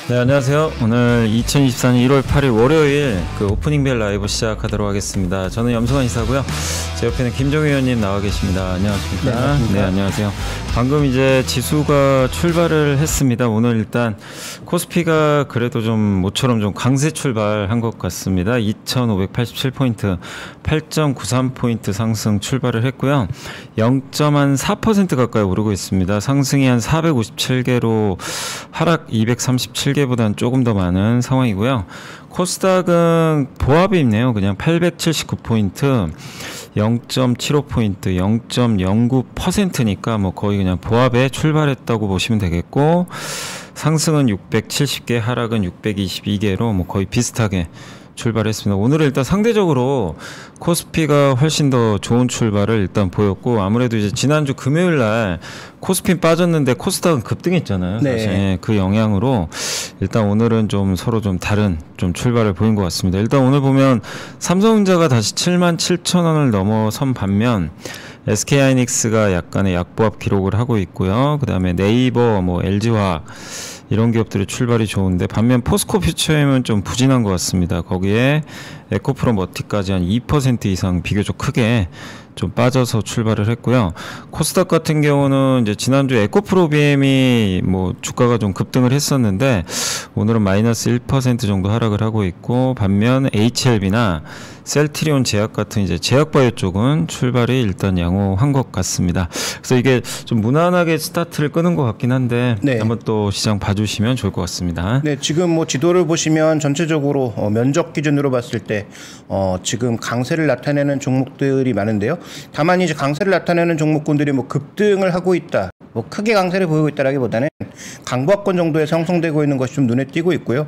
네, 안녕하세요. 오늘 2024년 1월 8일 월요일 그 오프닝 벨 라이브 시작하도록 하겠습니다. 저는 염승환 이사고요. 제 옆에는 김종희 의원님 나와 계십니다. 안녕하십니까? 네, 안녕하세요. 방금 이제 지수가 출발을 했습니다. 오늘 일단 코스피가 그래도 좀 모처럼 좀 강세 출발한 것 같습니다. 2,587포인트, 8.93포인트 상승 출발을 했고요. 0.4% 가까이 오르고 있습니다. 상승이 한 457개로 하락 237개보다는 조금 더 많은 상황이고요. 코스닥은 보합이 있네요. 그냥 879포인트, 0.75포인트, 0.09%니까 뭐 거의 그냥 보합에 출발했다고 보시면 되겠고, 상승은 670개, 하락은 622개로 뭐 거의 비슷하게 출발했습니다. 오늘은 일단 상대적으로 코스피가 훨씬 더 좋은 출발을 일단 보였고, 아무래도 이제 지난주 금요일 날 코스피 빠졌는데 코스닥은 급등했잖아요. 사실 네. 그 영향으로 일단 오늘은 좀 서로 좀 다른 좀 출발을 보인 것 같습니다. 일단 오늘 보면 삼성전자가 다시 77,000원을 넘어선 반면 SK하이닉스가 약간의 약보합 기록을 하고 있고요. 그 다음에 네이버, 뭐 LG화학 이런 기업들의 출발이 좋은데, 반면 포스코 퓨처엠은 좀 부진한 것 같습니다. 거기에 에코프로 머티까지 한 2% 이상 비교적 크게 좀 빠져서 출발을 했고요. 코스닥 같은 경우는 이제 지난주 에코프로 BM이 뭐 주가가 좀 급등을 했었는데 오늘은 마이너스 1% 정도 하락을 하고 있고, 반면 HLB나 셀트리온 제약 같은 이제 제약바이오 쪽은 출발이 일단 양호한 것 같습니다. 그래서 이게 좀 무난하게 스타트를 끄는 것 같긴 한데 네. 한번 또 시장 봐주시면 좋을 것 같습니다. 네, 지금 뭐 지도를 보시면 전체적으로 면적 기준으로 봤을 때 지금 강세를 나타내는 종목들이 많은데요. 다만 이제 강세를 나타내는 종목군들이 뭐 급등을 하고 있다, 뭐 크게 강세를 보이고 있다라기보다는 강보합권 정도에 형성되고 있는 것이 좀 눈에 띄고 있고요.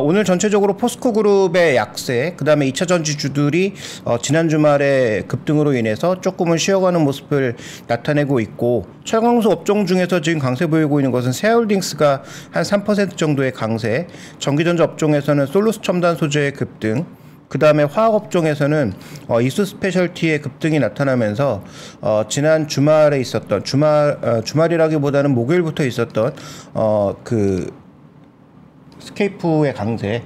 오늘 전체적으로 포스코 그룹의 약세, 그 다음에 2차 전지주들이 지난 주말에 급등으로 인해서 조금은 쉬어가는 모습을 나타내고 있고, 철강소 업종 중에서 지금 강세 보이고 있는 것은 세아홀딩스가 한 3% 정도의 강세, 전기전자 업종에서는 솔루스 첨단 소재의 급등, 그 다음에 화학업종에서는 이수 스페셜티의 급등이 나타나면서 지난 주말에 있었던 주말이라기보다는 목요일부터 있었던 스케이프의 강세,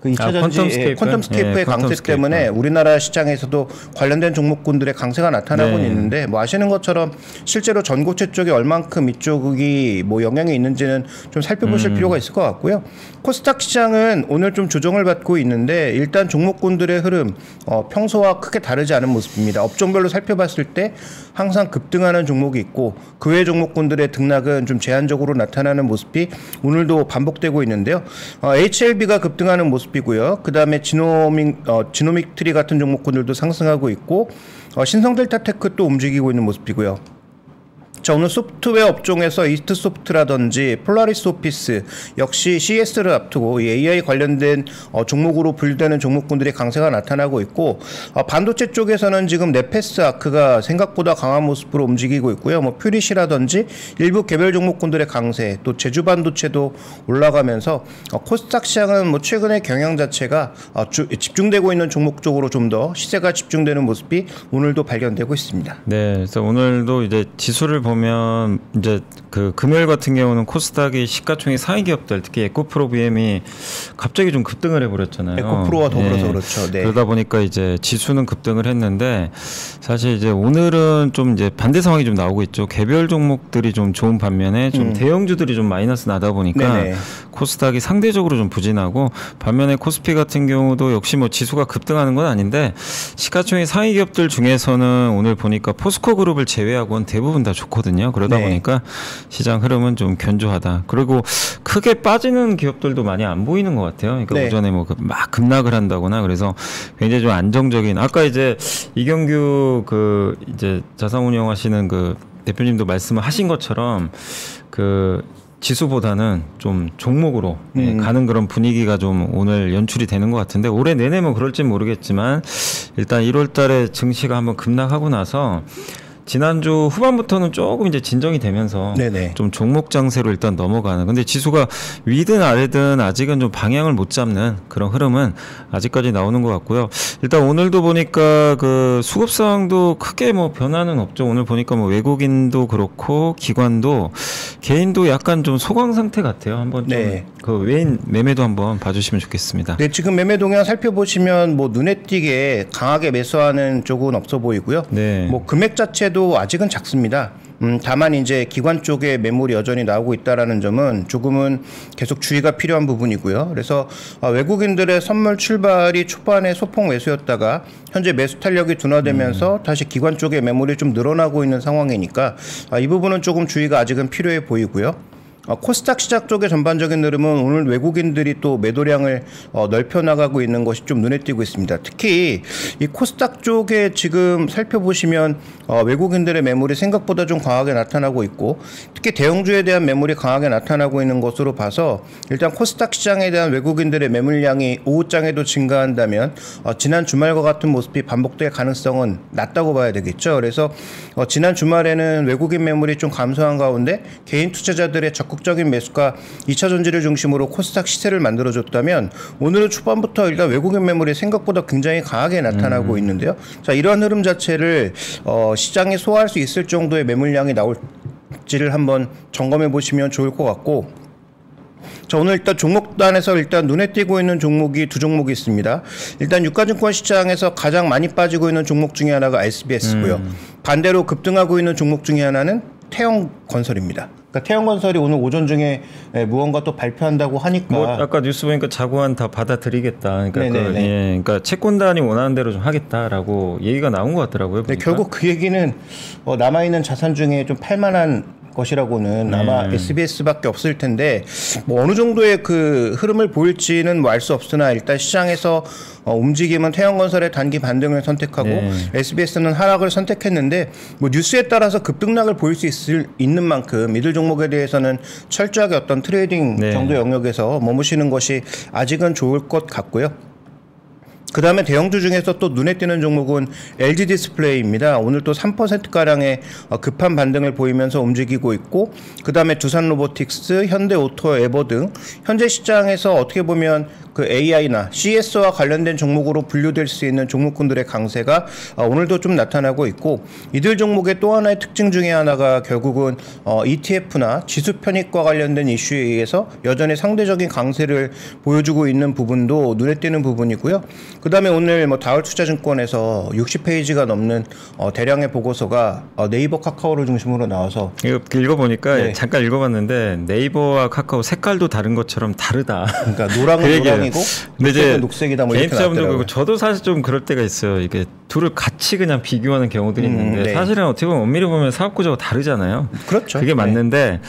그 2차 전지 퀀텀 스케이프의 강세 때문에 우리나라 시장에서도 관련된 종목군들의 강세가 나타나고 있는데, 뭐 아시는 것처럼 실제로 전고체 쪽에 얼만큼 이쪽이 뭐 영향이 있는지는 좀 살펴보실 필요가 있을 것 같고요. 코스닥 시장은 오늘 좀 조정을 받고 있는데, 일단 종목군들의 흐름 평소와 크게 다르지 않은 모습입니다. 업종별로 살펴봤을 때 항상 급등하는 종목이 있고, 그 외 종목군들의 등락은 좀 제한적으로 나타나는 모습이 오늘도 반복되고 있는데요. HLB가 급등하는 모습이고요. 그 다음에 지노믹 트리 같은 종목군들도 상승하고 있고, 신성델타테크 또 움직이고 있는 모습이고요. 자, 오늘 소프트웨어 업종에서 이스트소프트라든지 폴라리스 오피스 역시 CS를 앞두고 이 AI 관련된 종목으로 분류되는 종목군들의 강세가 나타나고 있고, 반도체 쪽에서는 지금 네페스 아크가 생각보다 강한 모습으로 움직이고 있고요. 뭐 퓨리시라든지 일부 개별 종목군들의 강세, 또 제주 반도체도 올라가면서 코스닥 시장은 뭐 최근에 경향 자체가 집중되고 있는 종목 쪽으로 좀 더 시세가 집중되는 모습이 오늘도 발견되고 있습니다. 네, 그래서 오늘도 이제 지수를 보면 이제 그 금요일 같은 경우는 코스닥이 시가총액 상위 기업들, 특히 에코프로 BM이 갑자기 좀 급등을 해버렸잖아요. 에코프로와 더불어서 그렇죠. 네. 그러다 보니까 이제 지수는 급등을 했는데, 사실 이제 오늘은 좀 이제 반대 상황이 좀 나오고 있죠. 개별 종목들이 좀 좋은 반면에 좀 대형주들이 좀 마이너스 나다 보니까 코스닥이 상대적으로 좀 부진하고, 반면에 코스피 같은 경우도 역시 뭐 지수가 급등하는 건 아닌데 시가총액 상위 기업들 중에서는 오늘 보니까 포스코 그룹을 제외하고는 대부분 다 좋거든요. 그러다 보니까 시장 흐름은 좀 견조하다. 그리고 크게 빠지는 기업들도 많이 안 보이는 것 같아요. 그러니까 오전에 뭐 막 급락을 한다거나, 그래서 굉장히 좀 안정적인, 아까 이제 이경규 그 이제 자산운용하시는 그 대표님도 말씀을 하신 것처럼 그 지수보다는 좀 종목으로 가는 그런 분위기가 좀 오늘 연출이 되는 것 같은데, 올해 내내 뭐 그럴지 모르겠지만 일단 1월 달에 증시가 한번 급락하고 나서 지난주 후반부터는 조금 이제 진정이 되면서 좀 종목 장세로 일단 넘어가는, 근데 지수가 위든 아래든 아직은 좀 방향을 못 잡는 그런 흐름은 아직까지 나오는 것 같고요. 일단 오늘도 보니까 그 수급 상황도 크게 뭐 변화는 없죠. 오늘 보니까 뭐 외국인도 그렇고 기관도 개인도 약간 좀 소강 상태 같아요. 한번 좀 그 외인 매매도 한번 봐주시면 좋겠습니다. 네, 지금 매매 동향 살펴보시면 뭐 눈에 띄게 강하게 매수하는 쪽은 없어 보이고요. 네. 뭐 금액 자체도 아직은 작습니다. 다만 이제 기관 쪽에 매물이 여전히 나오고 있다라는 점은 조금은 계속 주의가 필요한 부분이고요. 그래서 외국인들의 선물 출발이 초반에 소폭 매수였다가 현재 매수 탄력이 둔화되면서 다시 기관 쪽에 매물이 좀 늘어나고 있는 상황이니까 이 부분은 조금 주의가 아직은 필요해 보이고요. 코스닥 시장 쪽의 전반적인 흐름은 오늘 외국인들이 또 매도량을 넓혀 나가고 있는 것이 좀 눈에 띄고 있습니다. 특히 이 코스닥 쪽에 지금 살펴보시면 외국인들의 매물이 생각보다 좀 강하게 나타나고 있고 특히 대형주에 대한 매물이 강하게 나타나고 있는 것으로 봐서 일단 코스닥 시장에 대한 외국인들의 매물량이 오후장에도 증가한다면 지난 주말과 같은 모습이 반복될 가능성은 낮다고 봐야 되겠죠. 그래서 지난 주말에는 외국인 매물이 좀 감소한 가운데 개인 투자자들의 적극적인 매수가 2차 전지를 중심으로 코스닥 시세를 만들어줬다면 오늘은 초반부터 일단 외국인 매물이 생각보다 굉장히 강하게 나타나고 있는데요. 자, 이러한 흐름 자체를 시장에 소화할 수 있을 정도의 매물량이 나올지를 한번 점검해 보시면 좋을 것 같고 자, 오늘 일단 종목단에서 일단 눈에 띄고 있는 종목이 두 종목이 있습니다. 일단 유가증권 시장에서 가장 많이 빠지고 있는 종목 중에 하나가 SBS고요. 반대로 급등하고 있는 종목 중에 하나는 태형건설입니다. 그러니까 태형건설이 오늘 오전 중에 무언가 또 발표한다고 하니까 뭐 아까 뉴스 보니까 자구안 다 받아들이겠다. 그러니까 그러니까 채권단이 원하는 대로 좀 하겠다라고 얘기가 나온 것 같더라고요. 네, 결국 그 얘기는 남아 있는 자산 중에 좀 팔만한 것이라고는 아마 SBS밖에 없을 텐데 뭐 어느 정도의 그 흐름을 보일지는 뭐 알 수 없으나 일단 시장에서 움직임은 태형건설의 단기 반등을 선택하고 SBS는 하락을 선택했는데 뭐 뉴스에 따라서 급등락을 보일 수 있는 만큼 이들 종목에 대해서는 철저하게 어떤 트레이딩 정도 영역에서 머무시는 것이 아직은 좋을 것 같고요. 그 다음에 대형주 중에서 또 눈에 띄는 종목은 LG 디스플레이입니다. 오늘 또 3%가량의 급한 반등을 보이면서 움직이고 있고 그 다음에 두산 로보틱스, 현대오토, 에버 등 현재 시장에서 어떻게 보면 그 AI나 CS와 관련된 종목으로 분류될 수 있는 종목군들의 강세가 오늘도 좀 나타나고 있고 이들 종목의 또 하나의 특징 중에 하나가 결국은 ETF나 지수 편입과 관련된 이슈에 의해서 여전히 상대적인 강세를 보여주고 있는 부분도 눈에 띄는 부분이고요. 그 다음에 오늘 뭐 다울투자증권에서 60페이지가 넘는 대량의 보고서가 네이버 카카오를 중심으로 나와서 이거 읽어보니까 잠깐 읽어봤는데 네이버와 카카오 색깔도 다른 것처럼 다르다. 그러니까 노랑은 노랑이고 녹색은 녹색이다 뭐 개인 이렇게 투자분들 나왔더라고요. 저도 사실 좀 그럴 때가 있어요. 이게 둘을 같이 그냥 비교하는 경우들이 있는데 사실은 어떻게 보면 엄밀히 보면 사업 구조가 다르잖아요. 그렇죠. 그게 맞는데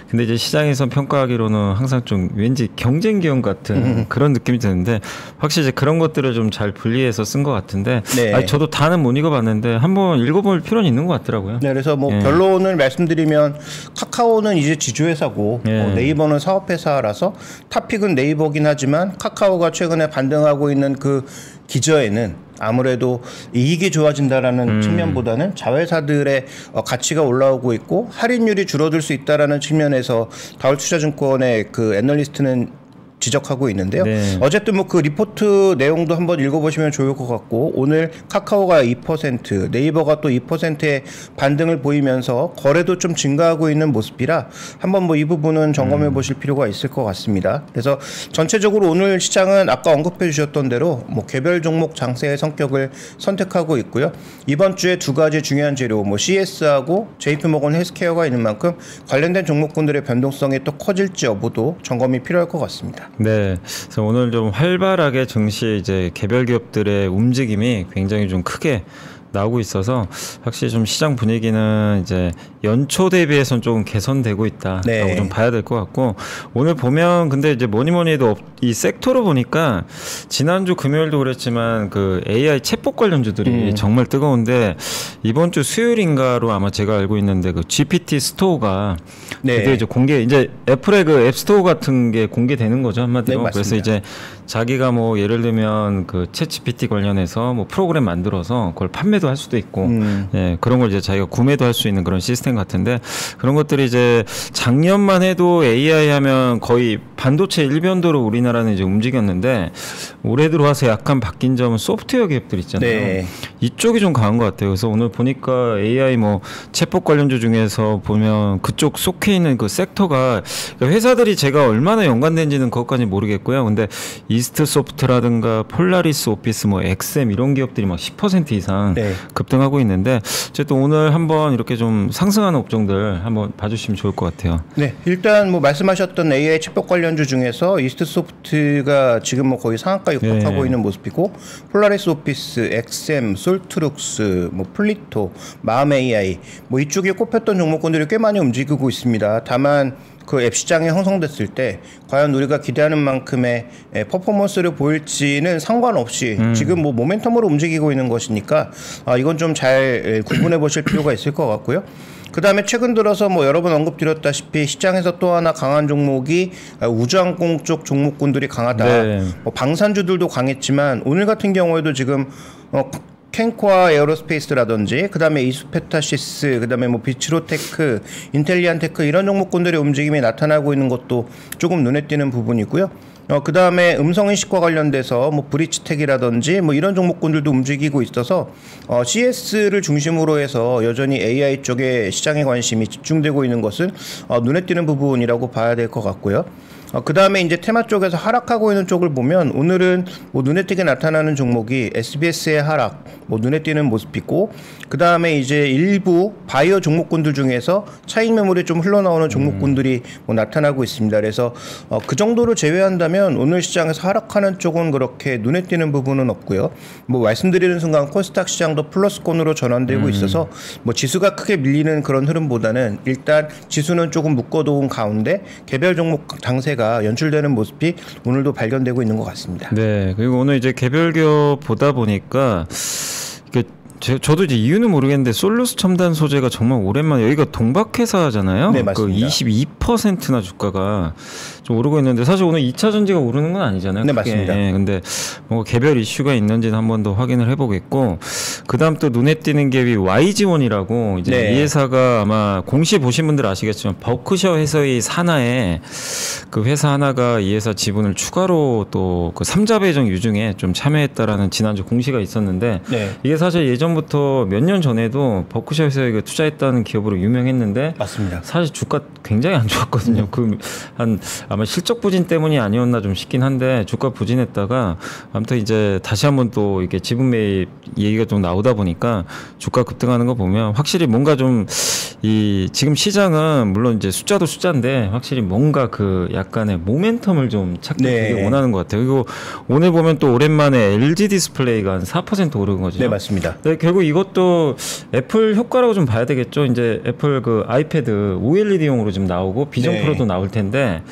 근데 이제 시장에서 평가하기로는 항상 좀 왠지 경쟁 기업 같은 그런 느낌이 드는데 확실히 이제 그런 것들을 좀 잘 분리해서 쓴 것 같은데 아니, 저도 다는 못 읽어봤는데 한번 읽어볼 필요는 있는 것 같더라고요. 네, 그래서 뭐 결론을 말씀드리면 카카오는 이제 지주회사고 네이버는 사업회사라서 탑픽은 네이버긴 하지만 카카오가 최근에 반등하고 있는 그 기저에는 아무래도 이익이 좋아진다라는 측면보다는 자회사들의 가치가 올라오고 있고 할인율이 줄어들 수 있다라는 측면에서 다울투자증권의 그 애널리스트는 지적하고 있는데요. 어쨌든 뭐 그 리포트 내용도 한번 읽어보시면 좋을 것 같고 오늘 카카오가 2%, 네이버가 또 2%의 반등을 보이면서 거래도 좀 증가하고 있는 모습이라 한번 뭐 이 부분은 점검해 보실 필요가 있을 것 같습니다. 그래서 전체적으로 오늘 시장은 아까 언급해 주셨던 대로 뭐 개별 종목 장세의 성격을 선택하고 있고요. 이번 주에 두 가지 중요한 재료 뭐 CS하고 JP모건 헬스케어가 있는 만큼 관련된 종목군들의 변동성이 또 커질지 여부도 점검이 필요할 것 같습니다. 네, 그래서 오늘 좀 활발하게 증시 이제 개별 기업들의 움직임이 굉장히 좀 크게 나오고 있어서 확실히 좀 시장 분위기는 이제 연초 대비해서는 조금 개선되고 있다라고 좀 봐야 될 것 같고 오늘 보면 근데 이제 뭐니 해도 이 섹터로 보니까 지난주 금요일도 그랬지만 그 AI 챗봇 관련주들이 정말 뜨거운데 이번 주 수요일인가로 아마 제가 알고 있는데 그 GPT 스토어가 드디어 이제 이제 애플의 그 앱 스토어 같은 게 공개되는 거죠 한마디로. 그래서 이제 자기가 뭐 예를 들면 그 챗GPT 관련해서 뭐 프로그램 만들어서 그걸 판매도 할 수도 있고 그런 걸 이제 자기가 구매도 할 수 있는 그런 시스템 같은데 그런 것들이 이제 작년만 해도 AI 하면 거의 반도체 일변도로 우리나라는 이제 움직였는데 올해 들어와서 약간 바뀐 점은 소프트웨어 기업들 있잖아요. 네. 이쪽이 좀 강한 것 같아요. 그래서 오늘 보니까 AI 뭐 챗봇 관련주 중에서 보면 그쪽 속해 있는 그 섹터가 그러니까 회사들이 제가 얼마나 연관된지는 그것까지 모르겠고요. 근데 이스트 소프트라든가 폴라리스 오피스 뭐 엑셈 이런 기업들이 막 10% 이상 네. 급등하고 있는데 어쨌든 오늘 한번 이렇게 좀 상승하는 업종들 한번 봐주시면 좋을 것 같아요. 네, 일단 뭐 말씀하셨던 AI 챗봇 관련주 중에서 이스트 소프트가 지금 뭐 거의 상한가 육박하고 있는 모습이고 폴라리스 오피스, 엑셈, 솔트룩스, 뭐 플리토, 마음 AI 뭐 이쪽에 꼽혔던 종목군들이 꽤 많이 움직이고 있습니다. 다만 그 앱 시장이 형성됐을 때 과연 우리가 기대하는 만큼의 퍼포먼스를 보일지는 상관없이 지금 뭐 모멘텀으로 움직이고 있는 것이니까 이건 좀 잘 구분해 보실 필요가 있을 것 같고요. 그 다음에 최근 들어서 뭐 여러 번 언급드렸다시피 시장에서 또 하나 강한 종목이 우주항공 쪽 종목군들이 강하다. 네. 뭐 방산주들도 강했지만 오늘 같은 경우에도 지금 캔코아 에어로스페이스라든지 그다음에 이수페타시스 그다음에 뭐 비츠로테크, 인텔리안테크 이런 종목군들의 움직임이 나타나고 있는 것도 조금 눈에 띄는 부분이고요. 그다음에 음성인식과 관련돼서 뭐 브리치텍이라든지 뭐 이런 종목군들도 움직이고 있어서 CS를 중심으로 해서 여전히 AI 쪽에 시장의 관심이 집중되고 있는 것은 눈에 띄는 부분이라고 봐야 될 것 같고요. 그 다음에 이제 테마 쪽에서 하락하고 있는 쪽을 보면 오늘은 뭐 눈에 띄게 나타나는 종목이 SBS의 하락, 뭐 눈에 띄는 모습이고 그 다음에 이제 일부 바이오 종목군들 중에서 차익 매물이 좀 흘러나오는 종목군들이 뭐 나타나고 있습니다. 그래서 그 정도를 제외한다면 오늘 시장에서 하락하는 쪽은 그렇게 눈에 띄는 부분은 없고요. 뭐 말씀드리는 순간 코스닥 시장도 플러스권으로 전환되고 있어서 뭐 지수가 크게 밀리는 그런 흐름보다는 일단 지수는 조금 묶어놓은 가운데 개별 종목 장세가 연출되는 모습이 오늘도 발견되고 있는 것 같습니다. 네, 그리고 오늘 이제 개별 기업 보다 보니까 저도 이제 이유는 모르겠는데 솔루스 첨단 소재가 정말 오랜만에 여기가 동박회사잖아요. 네, 맞습니다. 그 22%나 주가가 좀 오르고 있는데 사실 오늘 2차 전지가 오르는 건 아니잖아요. 네, 크게. 맞습니다. 근데 뭔가 개별 이슈가 있는지는 한 번 더 확인을 해보겠고 그다음 또 눈에 띄는 게 YG원이라고 이제 네. 이 회사가 아마 공시 보신 분들 아시겠지만 버크셔 해서의 산하에 그 회사 하나가 이 회사 지분을 추가로 또 그 3자 배정 유증에 좀 참여했다라는 지난주 공시가 있었는데 네. 이게 사실 예전부터 몇 년 전에도 버크셔 회사에 투자했다는 기업으로 유명했는데 맞습니다. 사실 주가 굉장히 안 좋았거든요. 그 한 아마 실적 부진 때문이 아니었나 좀 싶긴 한데 주가 부진했다가 아무튼 이제 다시 한번 또 이렇게 지분 매입 얘기가 좀 나오다 보니까 주가 급등하는 거 보면 확실히 뭔가 좀 이 지금 시장은 물론 이제 숫자도 숫자인데 확실히 뭔가 그 약간의 모멘텀을 좀 찾기 네. 되게 원하는 것 같아요. 그리고 오늘 보면 또 오랜만에 LG 디스플레이가 한 4% 오른 거죠. 네, 맞습니다. 네, 결국 이것도 애플 효과라고 좀 봐야 되겠죠. 이제 애플 그 아이패드 OLED용으로 좀 나오고 비전 네. 프로도 나올 텐데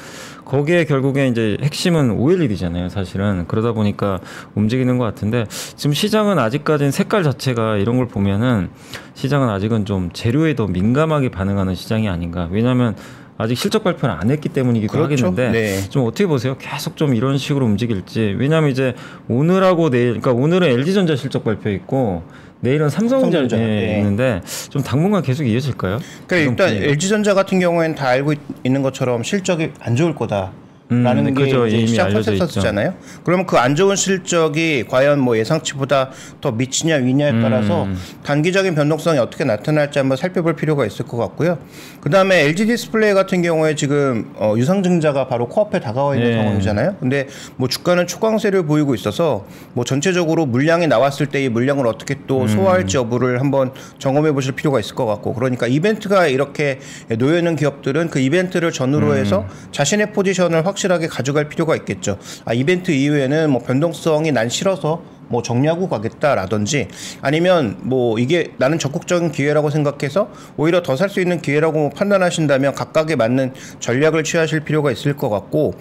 거기에 결국에 이제 핵심은 OLED잖아요, 사실은. 그러다 보니까 움직이는 것 같은데 지금 시장은 아직까지는 색깔 자체가 이런 걸 보면은 시장은 아직은 좀 재료에 더 민감하게 반응하는 시장이 아닌가. 왜냐하면 아직 실적 발표를 안 했기 때문이기도 그렇죠. 하겠는데 네. 좀 어떻게 보세요? 계속 좀 이런 식으로 움직일지. 왜냐하면 이제 오늘하고 내일, 그러니까 오늘은 LG전자 실적 발표 있고 내일은 삼성전자 네. 있는데 좀 당분간 계속 이어질까요? 그러니까 일단 LG전자 같은 경우에는 다 알고 있는 것처럼 실적이 안 좋을 거다. 라는 게 그죠. 이제 이미 시장 알려져 컨센서스잖아요. 그러면 그 안 좋은 실적이 과연 뭐 예상치보다 더 미치냐 위냐에 따라서 단기적인 변동성이 어떻게 나타날지 한번 살펴볼 필요가 있을 것 같고요. 그 다음에 LG 디스플레이 같은 경우에 지금 유상증자가 바로 코앞에 다가와 있는 네. 상황이잖아요. 근데 뭐 주가는 초강세를 보이고 있어서 뭐 전체적으로 물량이 나왔을 때 이 물량을 어떻게 또 소화할지 여부를 한번 점검해 보실 필요가 있을 것 같고, 그러니까 이벤트가 이렇게 놓여 있는 기업들은 그 이벤트를 전후로 해서 자신의 포지션을 확실하게 가져갈 필요가 있겠죠. 이벤트 이후에는 뭐 변동성이 난 싫어서 뭐 정리하고 가겠다라든지 아니면 뭐 이게 나는 적극적인 기회라고 생각해서 오히려 더 살 수 있는 기회라고 판단하신다면 각각에 맞는 전략을 취하실 필요가 있을 것 같고,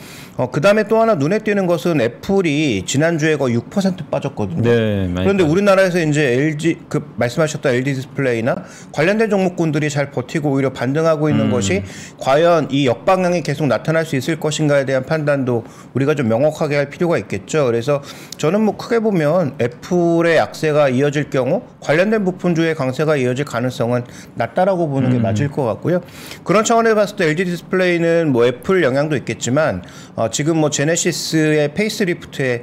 그 다음에 또 하나 눈에 띄는 것은 애플이 지난주에 거의 6% 빠졌거든요. 네, 그런데 우리나라에서 이제 LG 그 말씀하셨던 LG 디스플레이나 관련된 종목군들이 잘 버티고 오히려 반등하고 있는 것이 과연 이 역방향이 계속 나타날 수 있을 것인가에 대한 판단도 우리가 좀 명확하게 할 필요가 있겠죠. 그래서 저는 뭐 크게 보면 된다면 애플의 약세가 이어질 경우 관련된 부품주의 강세가 이어질 가능성은 낮다라고 보는 게 맞을 것 같고요. 그런 차원에서 봤을 때 LG 디스플레이는 뭐 애플 영향도 있겠지만 지금 뭐 제네시스의 페이스리프트에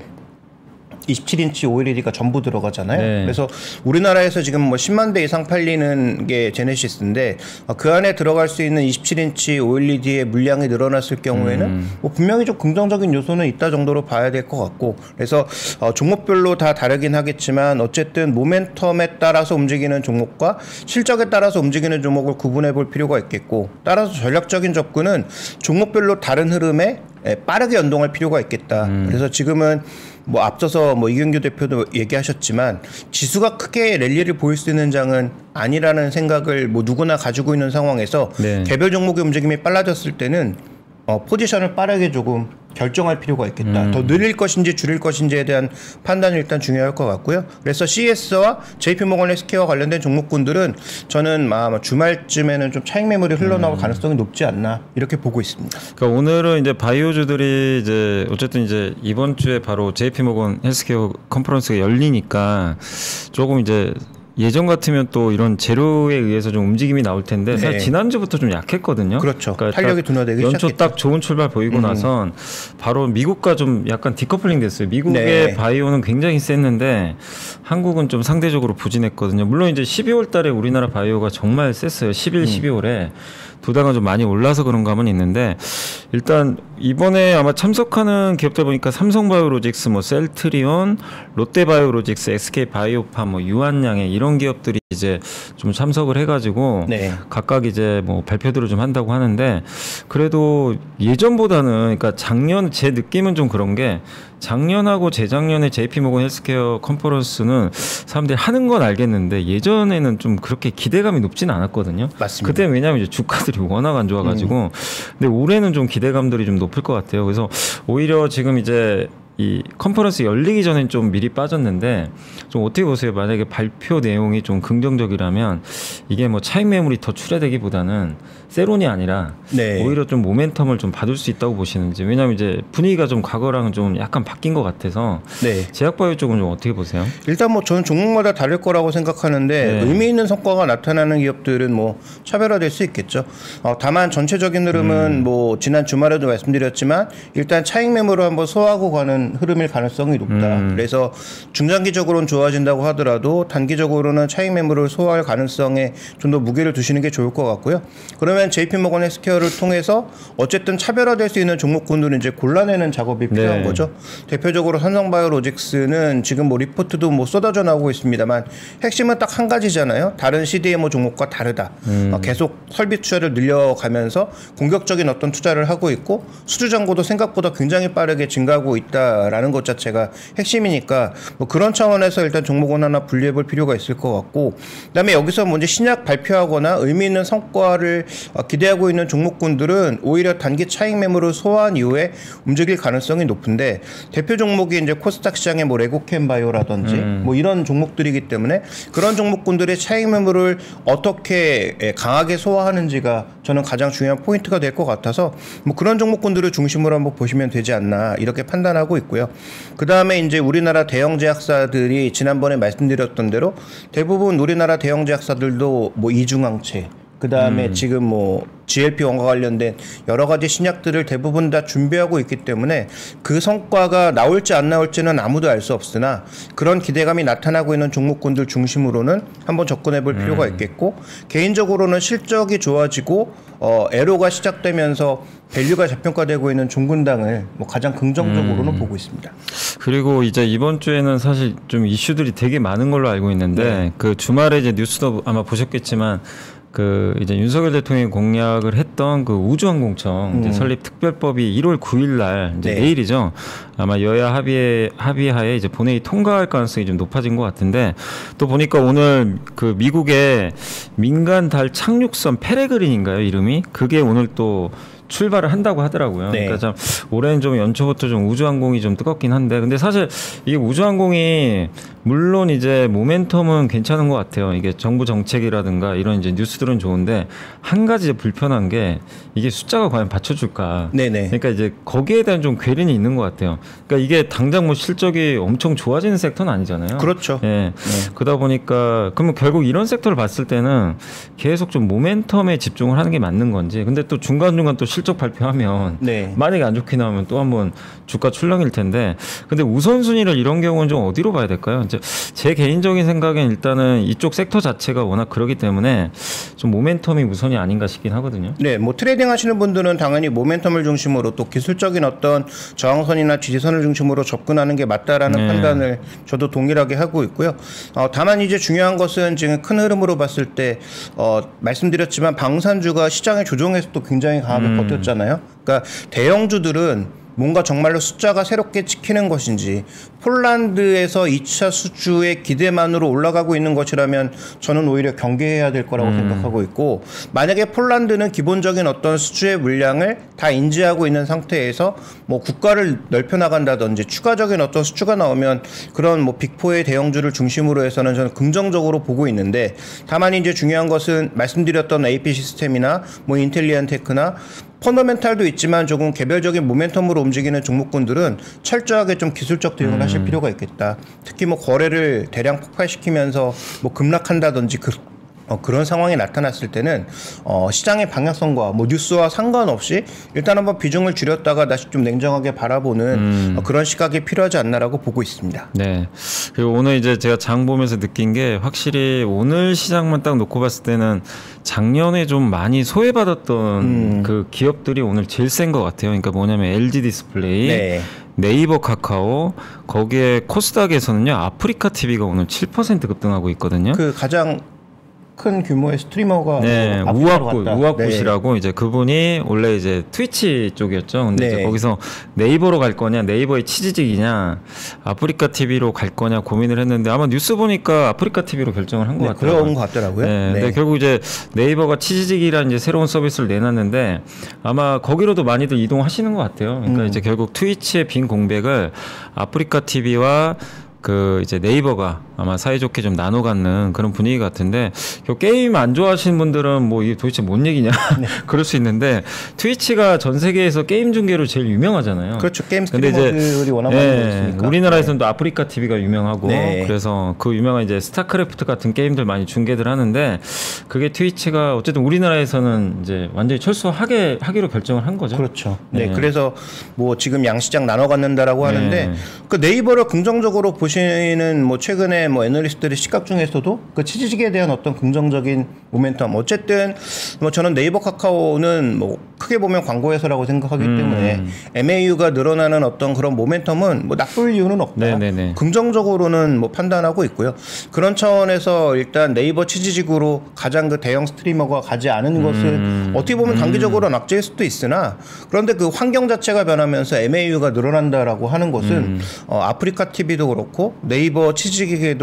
27인치 OLED가 전부 들어가잖아요. 네. 그래서 우리나라에서 지금 뭐 10만 대 이상 팔리는 게 제네시스인데 그 안에 들어갈 수 있는 27인치 OLED의 물량이 늘어났을 경우에는 뭐 분명히 좀 긍정적인 요소는 있다 정도로 봐야 될 것 같고, 그래서 종목별로 다 다르긴 하겠지만 어쨌든 모멘텀에 따라서 움직이는 종목과 실적에 따라서 움직이는 종목을 구분해 볼 필요가 있겠고, 따라서 전략적인 접근은 종목별로 다른 흐름에 빠르게 연동할 필요가 있겠다. 그래서 지금은 뭐 앞서서 뭐 이경규 대표도 얘기하셨지만 지수가 크게 랠리를 보일 수 있는 장은 아니라는 생각을 뭐 누구나 가지고 있는 상황에서 네. 개별 종목의 움직임이 빨라졌을 때는 포지션을 빠르게 조금 결정할 필요가 있겠다. 더 늘릴 것인지 줄일 것인지에 대한 판단이 일단 중요할 것 같고요. 그래서 CS와 JP모건 헬스케어와 관련된 종목군들은 저는 아마 주말쯤에는 좀 차익 매물이 흘러나올 가능성이 높지 않나 이렇게 보고 있습니다. 그러니까 오늘은 이제 바이오주들이 이제 어쨌든 이제 이번 주에 바로 JP모건 헬스케어 컨퍼런스가 열리니까 조금 이제 예전 같으면 또 이런 재료에 의해서 좀 움직임이 나올 텐데 사실 지난주부터 좀 약했거든요. 그렇죠. 그러니까 탄력이 둔화되기 연초 시작했죠. 딱 좋은 출발 보이고 나선 바로 미국과 좀 약간 디커플링 됐어요. 미국의 바이오는 굉장히 셌는데 한국은 좀 상대적으로 부진했거든요. 물론 이제 12월 달에 우리나라 바이오가 정말 셌어요. 11, 12월에 두 달간 좀 많이 올라서 그런 감은 있는데 일단 이번에 아마 참석하는 기업들 보니까 삼성바이오로직스, 뭐 셀트리온, 롯데바이오로직스, SK바이오팜, 뭐 유한양해 이런 기업들이 이제 좀 참석을 해가지고 각각 이제 뭐 발표들을 좀 한다고 하는데 그래도 예전보다는 그러니까 작년 제 느낌은 좀 그런 게 작년하고 재작년에 JP모건 헬스케어 컨퍼런스는 사람들이 하는 건 알겠는데 예전에는 좀 그렇게 기대감이 높지는 않았거든요. 맞습니다. 그때는 왜냐하면 이제 주가들이 워낙 안 좋아가지고 근데 올해는 좀 기대감들이 좀 높을 것 같아요. 그래서 오히려 지금 이제 이 컨퍼런스 열리기 전엔 좀 미리 빠졌는데 좀 어떻게 보세요? 만약에 발표 내용이 좀 긍정적이라면 이게 뭐 차익 매물이 더 출회되기보다는 세론이 아니라 오히려 좀 모멘텀을 좀 받을 수 있다고 보시는지. 왜냐하면 이제 분위기가 좀 과거랑은 좀 약간 바뀐 것 같아서 제약바이오 쪽은 좀 어떻게 보세요? 일단 뭐 저는 종목마다 다를 거라고 생각하는데 의미 있는 성과가 나타나는 기업들은 뭐 차별화될 수 있겠죠. 다만 전체적인 흐름은 뭐 지난 주말에도 말씀드렸지만 일단 차익 매물을 한번 소화하고 가는 흐름일 가능성이 높다. 그래서 중장기적으로는 좋아진다고 하더라도 단기적으로는 차익 매물을 소화할 가능성에 좀 더 무게를 두시는 게 좋을 것 같고요. 그러면 JP모건 헬스케어를 통해서 어쨌든 차별화될 수 있는 종목군들은 이제 골라내는 작업이 필요한 거죠. 대표적으로 삼성바이오로직스는 지금 뭐 리포트도 뭐 쏟아져 나오고 있습니다만 핵심은 딱 한 가지잖아요. 다른 CDMO 종목과 다르다. 계속 설비 투자를 늘려가면서 공격적인 어떤 투자를 하고 있고 수주 잔고도 생각보다 굉장히 빠르게 증가하고 있다라는 것 자체가 핵심이니까 뭐 그런 차원에서 일단 종목은 하나 분리해 볼 필요가 있을 것 같고, 그다음에 여기서 먼저 신약 발표하거나 의미 있는 성과를 기대하고 있는 종목군들은 오히려 단기 차익 매물을 소화한 이후에 움직일 가능성이 높은데 대표 종목이 이제 코스닥 시장의 뭐 레고캠 바이오라든지 뭐 이런 종목들이기 때문에 그런 종목군들의 차익 매물을 어떻게 강하게 소화하는지가 저는 가장 중요한 포인트가 될 것 같아서 뭐 그런 종목군들을 중심으로 한번 보시면 되지 않나 이렇게 판단하고 있고요. 그 다음에 이제 우리나라 대형 제약사들이 지난번에 말씀드렸던 대로 대부분 우리나라 대형 제약사들도 뭐 이중항체, 그 다음에 지금 뭐 GLP-1과 관련된 여러 가지 신약들을 대부분 다 준비하고 있기 때문에 그 성과가 나올지 안 나올지는 아무도 알 수 없으나 그런 기대감이 나타나고 있는 종목군들 중심으로는 한번 접근해 볼 필요가 있겠고, 개인적으로는 실적이 좋아지고 애로가 시작되면서 밸류가 재평가되고 있는 종군당을 뭐 가장 긍정적으로는 보고 있습니다. 그리고 이제 이번 주에는 사실 좀 이슈들이 되게 많은 걸로 알고 있는데 그 주말에 이제 뉴스도 아마 보셨겠지만 그 이제 윤석열 대통령이 공약을 했던 그 우주항공청 이제 설립 특별법이 1월 9일 날 이제 내일이죠. 아마 여야 합의하에 이제 본회의 통과할 가능성이 좀 높아진 것 같은데, 또 보니까 오늘 그 미국의 민간 달 착륙선 페레그린인가요, 이름이? 그게 오늘 또 출발을 한다고 하더라고요. 그러니까 참 올해는 좀 연초부터 좀 우주항공이 좀 뜨겁긴 한데, 근데 사실 이게 우주항공이 물론 이제 모멘텀은 괜찮은 것 같아요. 이게 정부 정책이라든가 이런 이제 뉴스들은 좋은데 한 가지 이제 불편한 게 이게 숫자가 과연 받쳐줄까. 네네. 그러니까 이제 거기에 대한 좀 괴린이 있는 것 같아요. 그러니까 이게 당장 뭐 실적이 엄청 좋아지는 섹터는 아니잖아요. 그렇죠. 예. 그러다 보니까 그러면 결국 이런 섹터를 봤을 때는 계속 좀 모멘텀에 집중을 하는 게 맞는 건지. 근데 또 중간중간 또 실적 발표하면 네. 만약에 안 좋게 나오면 또 한번 주가 출렁일 텐데. 근데 우선순위를 이런 경우는 좀 어디로 봐야 될까요? 이제 제 개인적인 생각엔 일단은 이쪽 섹터 자체가 워낙 그러기 때문에 좀 모멘텀이 우선이 아닌가 싶긴 하거든요. 네, 뭐 트레이딩 하시는 분들은 당연히 모멘텀을 중심으로 또 기술적인 어떤 저항선이나 지지선을 중심으로 접근하는 게 맞다라는 판단을 저도 동일하게 하고 있고요. 다만 이제 중요한 것은 지금 큰 흐름으로 봤을 때 말씀드렸지만 방산주가 시장의 조정에서도 굉장히 강하게 버텼잖아요. 그러니까 대형주들은 뭔가 정말로 숫자가 새롭게 찍히는 것인지 폴란드에서 2차 수주의 기대만으로 올라가고 있는 것이라면 저는 오히려 경계해야 될 거라고 생각하고 있고, 만약에 폴란드는 기본적인 어떤 수주의 물량을 다 인지하고 있는 상태에서 뭐 국가를 넓혀 나간다든지 추가적인 어떤 수주가 나오면 그런 뭐 빅4의 대형주를 중심으로 해서는 저는 긍정적으로 보고 있는데, 다만 이제 중요한 것은 말씀드렸던 AP 시스템이나 뭐 인텔리안테크나 펀더멘탈도 있지만 조금 개별적인 모멘텀으로 움직이는 종목군들은 철저하게 좀 기술적 대응을 하실 필요가 있겠다. 특히 뭐 거래를 대량 폭발시키면서 뭐 급락한다든지 그런 상황이 나타났을 때는 시장의 방향성과 뭐 뉴스와 상관없이 일단 한번 비중을 줄였다가 다시 좀 냉정하게 바라보는 그런 시각이 필요하지 않나라고 보고 있습니다. 네. 그리고 오늘 이제 제가 장 보면서 느낀 게 확실히 오늘 시장만 딱 놓고 봤을 때는 작년에 좀 많이 소외받았던 그 기업들이 오늘 제일 센 것 같아요. 그러니까 뭐냐면 LG 디스플레이, 네. 네이버 카카오, 거기에 코스닥에서는요 아프리카 TV가 오늘 7% 급등하고 있거든요. 그 가장 큰 규모의 스트리머가 네, 우악굿이라고 네. 이제 그분이 원래 이제 트위치 쪽이었죠. 근데 네. 이제 거기서 네이버로 갈 거냐, 네이버의 치지직이냐, 아프리카 TV로 갈 거냐 고민을 했는데 아마 뉴스 보니까 아프리카 TV로 결정을 한 것 같더라고요. 그런 것 같더라고요. 네, 근데 결국 이제 네이버가 치지직이라는 이제 새로운 서비스를 내놨는데 아마 거기로도 많이들 이동하시는 것 같아요. 그러니까 이제 결국 트위치의 빈 공백을 아프리카 TV와 그 이제 네이버가 아마 사이좋게 좀 나눠 갖는 그런 분위기 같은데, 게임 안 좋아하시는 분들은 뭐 이게 도대체 뭔 얘기냐 네. 그럴 수 있는데 트위치가 전 세계에서 게임 중계로 제일 유명하잖아요. 그렇죠. 게임 스트리머들이 워낙 많이 있으니까. 우리나라에서는 또 아프리카 TV가 유명하고 네. 그래서 그 유명한 이제 스타크래프트 같은 게임들 많이 중계들 하는데 그게 트위치가 어쨌든 우리나라에서는 이제 완전히 철수하기로 결정을 한 거죠. 그렇죠. 네. 그래서 뭐 지금 양시장 나눠 갖는다라고 하는데 그 네이버를 긍정적으로 보시는 뭐 최근에 뭐 애널리스트들의 시각 중에서도 그 치지직에 대한 어떤 긍정적인 모멘텀, 어쨌든 뭐 저는 네이버 카카오는 뭐 크게 보면 광고 회사라고 생각하기 때문에 MAU가 늘어나는 어떤 그런 모멘텀은 뭐 나쁠 이유는 없다. 네네네. 긍정적으로는 뭐 판단하고 있고요. 그런 차원에서 일단 네이버 치지직으로 가장 그 대형 스트리머가 가지 않은 것은 어떻게 보면 단기적으로 낙제일 수도 있으나, 그런데 그 환경 자체가 변하면서 MAU가 늘어난다라고 하는 것은 아프리카 TV도 그렇고 네이버 치지직에도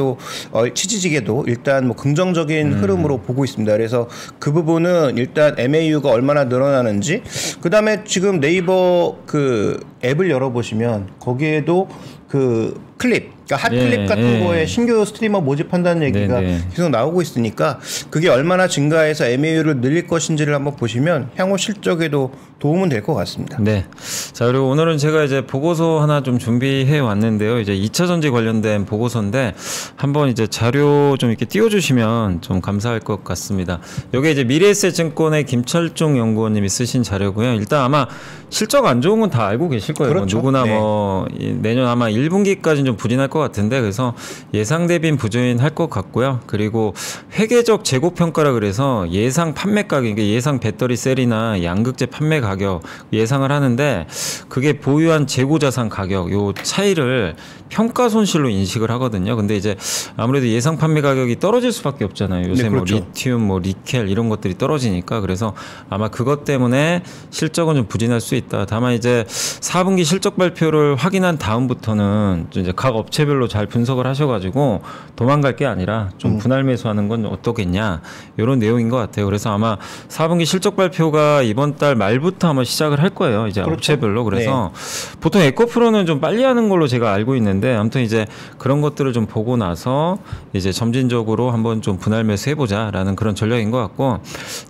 일단 뭐 긍정적인 흐름으로 보고 있습니다. 그래서 그 부분은 일단 MAU가 얼마나 늘어나는지, 그 다음에 지금 네이버 그 앱을 열어보시면 거기에도 그 클립, 그러니까 핫클립 같은 거에 신규 스트리머 모집한다는 얘기가 계속 나오고 있으니까 그게 얼마나 증가해서 MAU를 늘릴 것인지를 한번 보시면 향후 실적에도 도움은 될 것 같습니다. 네. 자, 그리고 오늘은 제가 이제 보고서 하나 좀 준비해 왔는데요. 이제 2차 전지 관련된 보고서인데 한번 이제 자료 좀 이렇게 띄워주시면 좀 감사할 것 같습니다. 이게 이제 미래에셋증권의 김철종 연구원님이 쓰신 자료고요. 일단 아마 실적 안 좋은 건 다 알고 계실 거예요. 그렇죠. 뭐 누구나 뭐 내년 아마 1분기까지는 좀 부진할 것 같은데, 그래서 예상 대비는 부진할 것 같고요. 그리고 회계적 재고 평가라 그래서 예상 판매 가격, 그러니까 예상 배터리 셀이나 양극재 판매 가격 예상을 하는데 그게 보유한 재고 자산 가격 요 차이를 평가 손실로 인식을 하거든요. 근데 이제 아무래도 예상 판매 가격이 떨어질 수밖에 없잖아요. 요새 네, 그렇죠. 뭐 리튬, 뭐 니켈 이런 것들이 떨어지니까. 그래서 아마 그것 때문에 실적은 좀 부진할 수 있다. 다만 이제 4분기 실적 발표를 확인한 다음부터는 이제 각 업체별로 잘 분석을 하셔가지고 도망갈 게 아니라 좀 분할 매수하는 건 어떻겠냐 이런 내용인 것 같아요. 그래서 아마 4분기 실적 발표가 이번 달 말부터 아마 시작을 할 거예요. 이제 그렇죠. 업체별로. 그래서 보통 에코프로는 좀 빨리 하는 걸로 제가 알고 있는데 있는데 아무튼 이제 그런 것들을 좀 보고 나서 이제 점진적으로 한번 좀 분할 매수해보자라는 그런 전략인 것 같고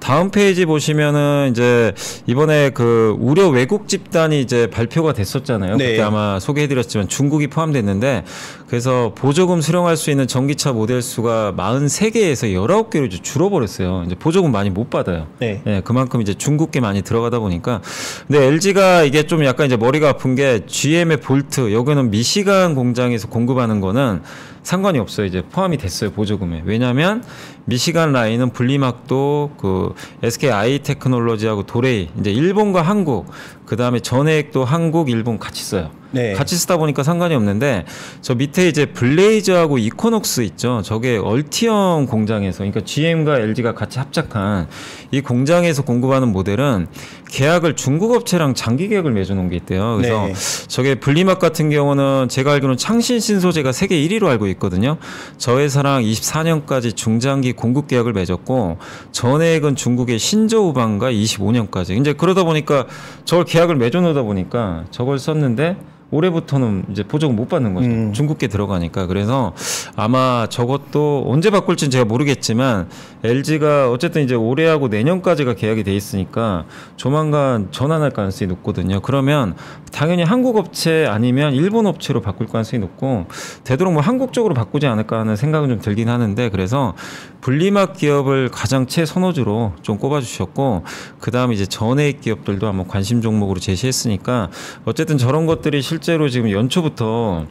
다음 페이지 보시면은 이제 이번에 그 우려 왜곡 집단이 이제 발표가 됐었잖아요. 네. 그때 아마 소개해드렸지만 중국이 포함됐는데 그래서 보조금 수령할 수 있는 전기차 모델 수가 43개에서 19개로 줄어버렸어요. 이제 보조금 많이 못 받아요. 네. 예, 그만큼 이제 중국계 많이 들어가다 보니까. 근데 LG가 이게 좀 약간 이제 머리가 아픈 게 GM의 볼트, 여기는 미시간 공장에서 공급하는 거는 상관이 없어요. 이제 포함이 됐어요. 보조금에. 왜냐하면 미시간 라인은 분리막도 그 SK 아이테크놀로지하고 도레이, 이제 일본과 한국, 그 다음에 전해액도 한국, 일본 같이 써요. 네. 같이 쓰다 보니까 상관이 없는데 저 밑에 이제 블레이저하고 이코녹스 있죠. 저게 얼티엄 공장에서 그러니까 GM과 LG가 같이 합작한 이 공장에서 공급하는 모델은 계약을 중국 업체랑 장기 계약을 맺어놓은 게 있대요. 그래서 네. 저게 분리막 같은 경우는 제가 알기로는 창신 신소재가 세계 1위로 알고 있거든요. 저 회사랑 24년까지 중장기 공급 계약을 맺었고 전액은 중국의 신저우방과 25년까지. 이제 그러다 보니까 저걸 계약을 맺어놓다 보니까 저걸 썼는데 올해부터는 이제 보조금 못 받는 거죠. 중국계 들어가니까. 그래서 아마 저것도 언제 바꿀지는 제가 모르겠지만 LG가 어쨌든 이제 올해하고 내년까지가 계약이 돼 있으니까 조만간 전환할 가능성이 높거든요. 그러면 당연히 한국 업체 아니면 일본 업체로 바꿀 가능성이 높고 되도록 뭐 한국 쪽으로 바꾸지 않을까 하는 생각은 좀 들긴 하는데 그래서 분리막 기업을 가장 최선호주로 좀 꼽아주셨고 그 다음에 이제 전해액 기업들도 한번 관심 종목으로 제시했으니까 어쨌든 저런 것들이 실제로 지금 연초부터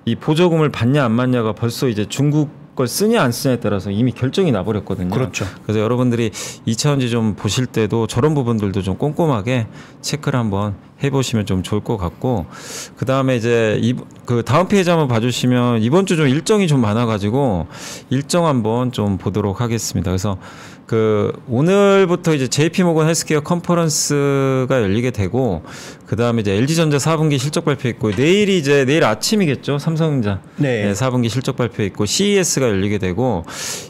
이 보조금을 받냐 안 받냐가 벌써 이제 중국 걸 쓰냐 안 쓰냐에 따라서 이미 결정이 나버렸거든요. 그렇죠. 그래서 여러분들이 2차전지 좀 보실 때도 저런 부분들도 좀 꼼꼼하게 체크를 한번 해보시면 좀 좋을 것 같고 그 다음에 이제 그 다음 페이지 한번 봐주시면 이번 주 좀 일정이 좀 많아가지고 일정 한번 좀 보도록 하겠습니다. 그래서 그 오늘부터 이제 JP모건 헬스케어 컨퍼런스가 열리게 되고 그 다음에 이제 LG전자 4분기 실적 발표 있고 내일이 이제 내일 아침이겠죠. 삼성전자 네. 4분기 실적 발표 있고 CES가 열리게 되고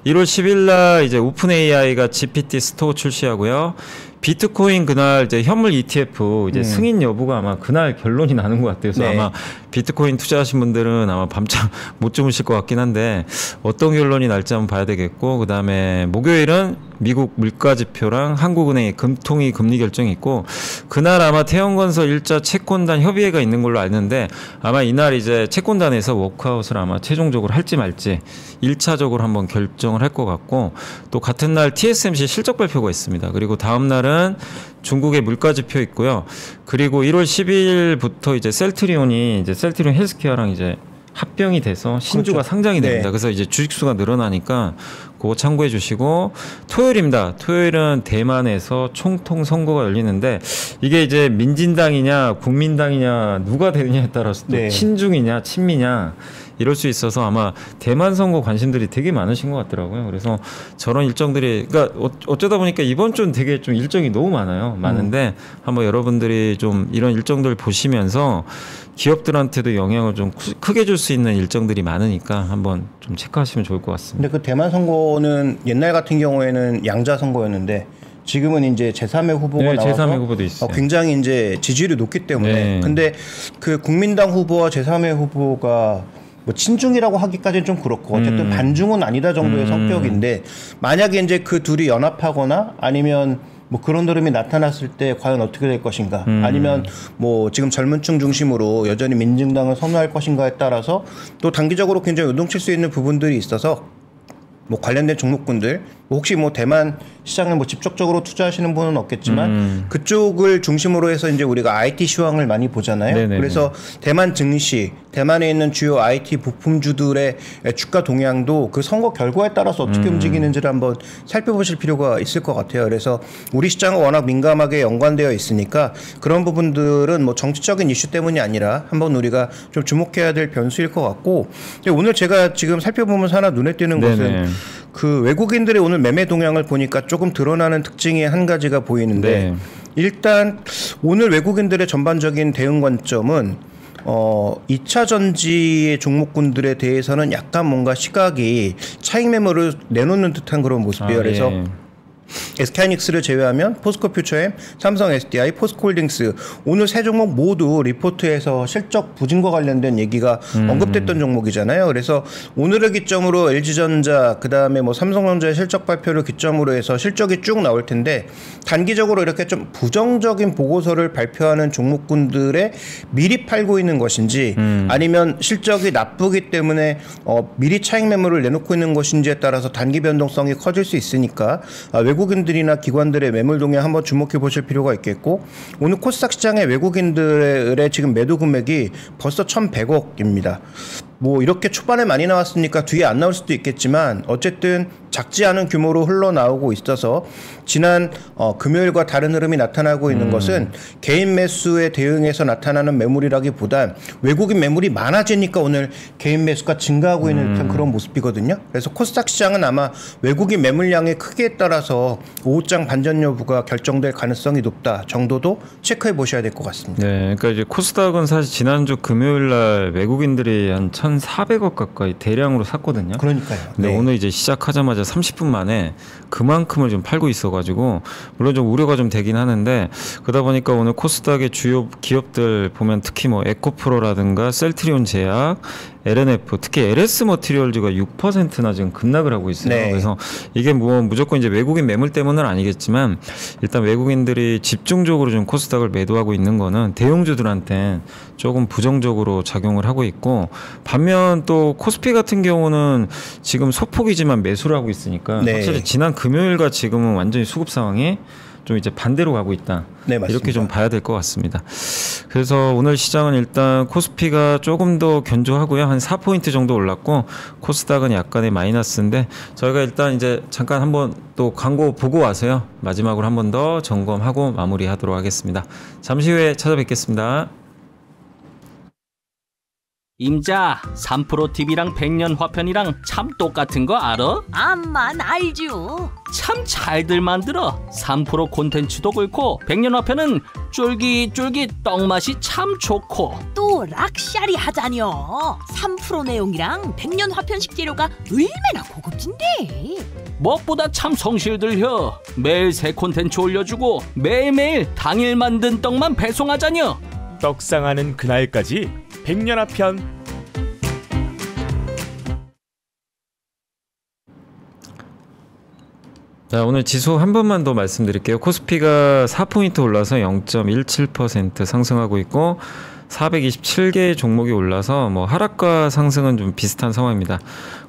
1월 10일 날 이제 오픈 AI가 GPT 스토어 출시하고요. 비트코인 그날 이제 현물 ETF 이제 승인 여부가 아마 그날 결론이 나는 것 같아요. 그래서 네. 아마 비트코인 투자하신 분들은 아마 밤잠 못 주무실 것 같긴 한데 어떤 결론이 날지 한번 봐야 되겠고 그 다음에 목요일은 미국 물가지표랑 한국은행의 금통위 금리 결정이 있고 그날 아마 태영건설 1자 채권단 협의회가 있는 걸로 아는데 아마 이날 이제 채권단에서 워크아웃을 아마 최종적으로 할지 말지 1차적으로 한번 결정을 할 것 같고 또 같은 날 TSMC 실적 발표가 있습니다. 그리고 다음 날은 중국의 물가지표 있고요. 그리고 1월 10일부터 이제 셀트리온이 이제 셀트리온 헬스케어랑 이제 합병이 돼서 신주가 그렇죠. 상장이 됩니다. 네. 그래서 이제 주식수가 늘어나니까 그거 참고해 주시고 토요일입니다. 토요일은 대만에서 총통 선거가 열리는데 이게 이제 민진당이냐 국민당이냐 누가 되느냐에 따라서 또 네. 친중이냐 친미냐 이럴 수 있어서 아마 대만 선거 관심들이 되게 많으신 것 같더라고요. 그래서 저런 일정들이 그러니까 어쩌다 보니까 이번 주는 되게 좀 일정이 너무 많은데 한번 여러분들이 좀 이런 일정들 보시면서 기업들한테도 영향을 좀 크게 줄 수 있는 일정들이 많으니까 한번 좀 체크하시면 좋을 것 같습니다. 근데 그 대만 선거는 옛날 같은 경우에는 양자 선거였는데 지금은 이제 제3의 후보가 네, 나와서 제3의 후보도 있어요. 굉장히 이제 지지율이 높기 때문에 네. 근데 그 국민당 후보와 제3의 후보가 뭐 친중이라고 하기까지는 좀 그렇고 어쨌든 반중은 아니다 정도의 성격인데 만약에 이제 그 둘이 연합하거나 아니면 뭐 그런 흐름이 나타났을 때 과연 어떻게 될 것인가 아니면 뭐 지금 젊은층 중심으로 여전히 민중당을 선호할 것인가에 따라서 또 단기적으로 굉장히 요동칠 수 있는 부분들이 있어서 뭐 관련된 종목군들 혹시 뭐 대만 시장에 뭐 직접적으로 투자하시는 분은 없겠지만 그쪽을 중심으로 해서 이제 우리가 IT 시황을 많이 보잖아요. 네네네. 그래서 대만 증시, 대만에 있는 주요 IT 부품주들의 주가 동향도 그 선거 결과에 따라서 어떻게 움직이는지를 한번 살펴보실 필요가 있을 것 같아요. 그래서 우리 시장은 워낙 민감하게 연관되어 있으니까 그런 부분들은 뭐 정치적인 이슈 때문이 아니라 한번 우리가 좀 주목해야 될 변수일 것 같고 근데 오늘 제가 지금 살펴보면서 하나 눈에 띄는 것은 그 외국인들의 오늘 매매 동향을 보니까 조금 드러나는 특징이 한 가지가 보이는데 네. 일단 오늘 외국인들의 전반적인 대응 관점은 2차 전지의 종목군들에 대해서는 약간 뭔가 시각이 차익 매물을 내놓는 듯한 그런 모습이에요. 그래서 SK하이닉스를 제외하면 포스코퓨처엠, 삼성 SDI, 포스코홀딩스 오늘 세 종목 모두 리포트에서 실적 부진과 관련된 얘기가 언급됐던 종목이잖아요. 그래서 오늘을 기점으로 LG전자 그다음에 뭐 삼성전자의 실적 발표를 기점으로 해서 실적이 쭉 나올 텐데 단기적으로 이렇게 좀 부정적인 보고서를 발표하는 종목군들에 미리 팔고 있는 것인지 아니면 실적이 나쁘기 때문에 미리 차익 매물을 내놓고 있는 것인지에 따라서 단기 변동성이 커질 수 있으니까 외국인들이나 기관들의 매물 동향 한번 주목해 보실 필요가 있겠고 오늘 코스닥 시장의 외국인들의 지금 매도 금액이 벌써 1,100억입니다. 뭐 이렇게 초반에 많이 나왔으니까 뒤에 안 나올 수도 있겠지만 어쨌든 작지 않은 규모로 흘러나오고 있어서 지난 금요일과 다른 흐름이 나타나고 있는 것은 개인 매수에 대응해서 나타나는 매물이라기보단 외국인 매물이 많아지니까 오늘 개인 매수가 증가하고 있는 듯한 그런 모습이거든요. 그래서 코스닥 시장은 아마 외국인 매물량의 크기에 따라서 오후장 반전 여부가 결정될 가능성이 높다 정도도 체크해 보셔야 될 것 같습니다. 네, 그러니까 이제 코스닥은 사실 지난주 금요일 날 외국인들이 한 1,400억 가까이 대량으로 샀거든요. 그러니까요. 근데 네. 오늘 이제 시작하자마자 30분 만에 그만큼을 좀 팔고 있어가지고 물론 좀 우려가 좀 되긴 하는데 그러다 보니까 오늘 코스닥의 주요 기업들 보면 특히 뭐 에코프로라든가 셀트리온 제약, LNF, 특히 LS 머티리얼즈가 6%나 지금 급락을 하고 있어요. 네. 그래서 이게 뭐 무조건 이제 외국인 매물 때문은 아니겠지만 일단 외국인들이 집중적으로 좀 코스닥을 매도하고 있는 거는 대형주들한테 조금 부정적으로 작용을 하고 있고 반면 또 코스피 같은 경우는 지금 소폭이지만 매수를 하고 있으니까 네. 확실히 지난 금요일과 지금은 완전히 수급 상황이 좀 이제 반대로 가고 있다. 네, 맞습니다. 이렇게 좀 봐야 될 것 같습니다. 그래서 오늘 시장은 일단 코스피가 조금 더 견조하고요. 한 4포인트 정도 올랐고 코스닥은 약간의 마이너스인데 저희가 일단 이제 잠깐 한번 또 광고 보고 와서요. 마지막으로 한 번 더 점검하고 마무리하도록 하겠습니다. 잠시 후에 찾아뵙겠습니다. 임자, 3프로TV랑 백년 화편이랑 참 똑같은 거 알아? 암만 알죠. 참 잘들 만들어. 3프로 콘텐츠도 그렇고 백년 화편은 쫄깃쫄깃 떡맛이 참 좋고 또 락샤리 하자뇨. 3프로 내용이랑 백년 화편식 재료가 얼마나 고급진데. 무엇보다 참 성실들혀. 매일 새 콘텐츠 올려주고 매일매일 당일 만든 떡만 배송하자뇨. 떡상하는 그날까지 백년화편. 자, 오늘 지수 한 번만 더 말씀드릴게요. 코스피가 4포인트 올라서 0.17% 상승하고 있고 427개의 종목이 올라서 뭐 하락과 상승은 좀 비슷한 상황입니다.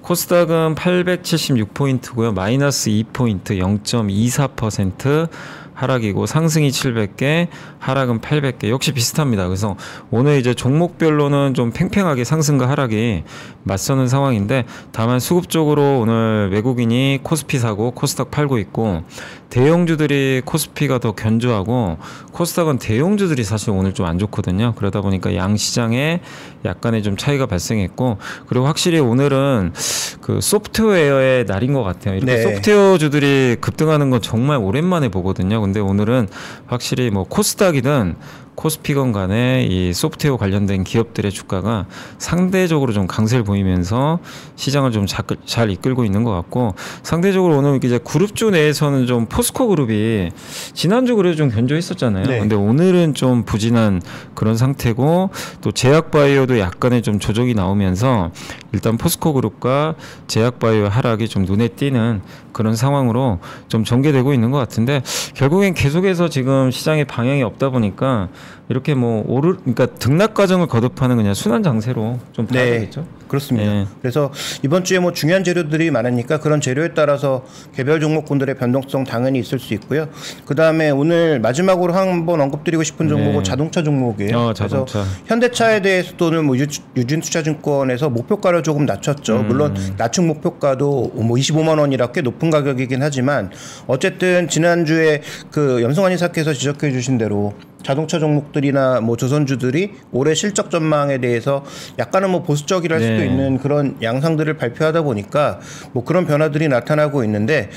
코스닥은 876포인트고요. 마이너스 2포인트 0.24% 하락이고 상승이 700개, 하락은 800개. 역시 비슷합니다. 그래서 오늘 이제 종목별로는 좀 팽팽하게 상승과 하락이 맞서는 상황인데 다만 수급적으로 오늘 외국인이 코스피 사고 코스닥 팔고 있고 대형주들이 코스피가 더 견조하고 코스닥은 대형주들이 사실 오늘 좀 안 좋거든요. 그러다 보니까 양 시장에 약간의 좀 차이가 발생했고 그리고 확실히 오늘은 그 소프트웨어의 날인 것 같아요. 이렇게 네. 소프트웨어주들이 급등하는 건 정말 오랜만에 보거든요. 근데 오늘은 확실히 뭐 코스닥이든 코스피건 간에 이 소프트웨어 관련된 기업들의 주가가 상대적으로 좀 강세를 보이면서 시장을 좀 잘 이끌고 있는 것 같고 상대적으로 오늘 이제 그룹주 내에서는 좀 포스코 그룹이 지난주 그래도 좀 견조했었잖아요. 네. 근데 오늘은 좀 부진한 그런 상태고 또 제약바이오도 약간의 좀 조정이 나오면서 일단 포스코 그룹과 제약바이오 하락이 좀 눈에 띄는 그런 상황으로 좀 전개되고 있는 것 같은데 결국엔 계속해서 지금 시장에 방향이 없다 보니까 이렇게 뭐 그러니까 등락 과정을 거듭하는 그냥 순환 장세로 좀 봐야 되겠죠. 그렇습니다. 네. 그래서 이번 주에 뭐 중요한 재료들이 많으니까 그런 재료에 따라서 개별 종목군들의 변동성 당연히 있을 수 있고요. 그 다음에 오늘 마지막으로 한번 언급드리고 싶은 종목은 네. 자동차 종목이에요. 자동차. 그래서 현대차에 대해서도 오늘 뭐 유진투자증권에서 목표가를 조금 낮췄죠. 물론 낮춘 목표가도 뭐 25만 원이라 꽤 높은 가격이긴 하지만 어쨌든 지난주에 그 염성환이사께서 지적해 주신 대로 자동차 종목들이나 뭐 조선주들이 올해 실적 전망에 대해서 약간은 뭐 보수적이라 할 수도 네. 있는 그런 양상들을 발표하다 보니까 뭐 그런 변화들이 나타나고 있는데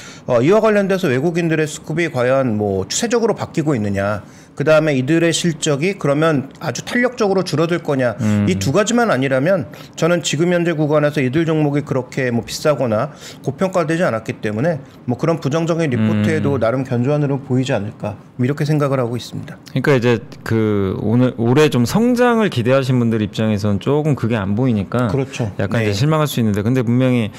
이와 관련돼서 외국인들의 수급이 과연 뭐 추세적으로 바뀌고 있느냐 그다음에 이들의 실적이 그러면 아주 탄력적으로 줄어들 거냐. 이 두 가지만 아니라면 저는 지금 현재 구간에서 이들 종목이 그렇게 뭐 비싸거나 고평가되지 않았기 때문에 뭐 그런 부정적인 리포트에도 나름 견조한 흐름 보이지 않을까 이렇게 생각을 하고 있습니다. 그러니까 이제 그 올해 좀 성장을 기대하신 분들 입장에서는 조금 그게 안 보이니까 그렇죠. 약간 네. 이제 실망할 수 있는데 근데 분명히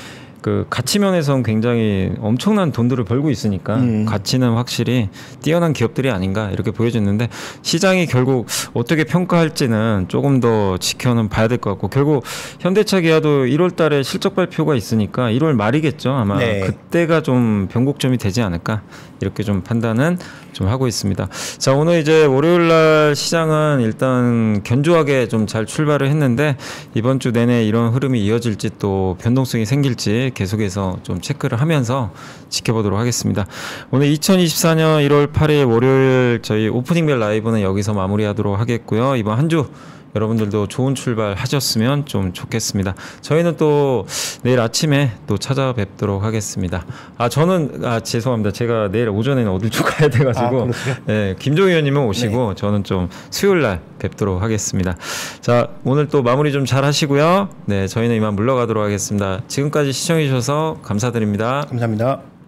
그 가치 면에서는 굉장히 엄청난 돈들을 벌고 있으니까 가치는 확실히 뛰어난 기업들이 아닌가 이렇게 보여졌는데 시장이 결국 어떻게 평가할지는 조금 더 지켜는 봐야 될 것 같고 결국 현대차 기아도 1월 달에 실적 발표가 있으니까 1월 말이겠죠. 아마 네. 그때가 좀 변곡점이 되지 않을까 이렇게 좀 판단은 좀 하고 있습니다. 자, 오늘 이제 월요일 날 시장은 일단 견조하게 좀 잘 출발을 했는데 이번 주 내내 이런 흐름이 이어질지 또 변동성이 생길지 계속해서 좀 체크를 하면서 지켜보도록 하겠습니다. 오늘 2024년 1월 8일 월요일 저희 오프닝벨 라이브는 여기서 마무리하도록 하겠고요. 이번 한 주 여러분들도 좋은 출발 하셨으면 좀 좋겠습니다. 저희는 또 내일 아침에 또 찾아뵙도록 하겠습니다. 저는 죄송합니다. 제가 내일 오전에는 어딜 좀 가야 돼가지고 네, 김종희 의원님은 오시고 네. 저는 좀 수요일 날 뵙도록 하겠습니다. 자, 오늘 또 마무리 좀 잘 하시고요. 네, 저희는 이만 물러가도록 하겠습니다. 지금까지 시청해 주셔서 감사드립니다. 감사합니다.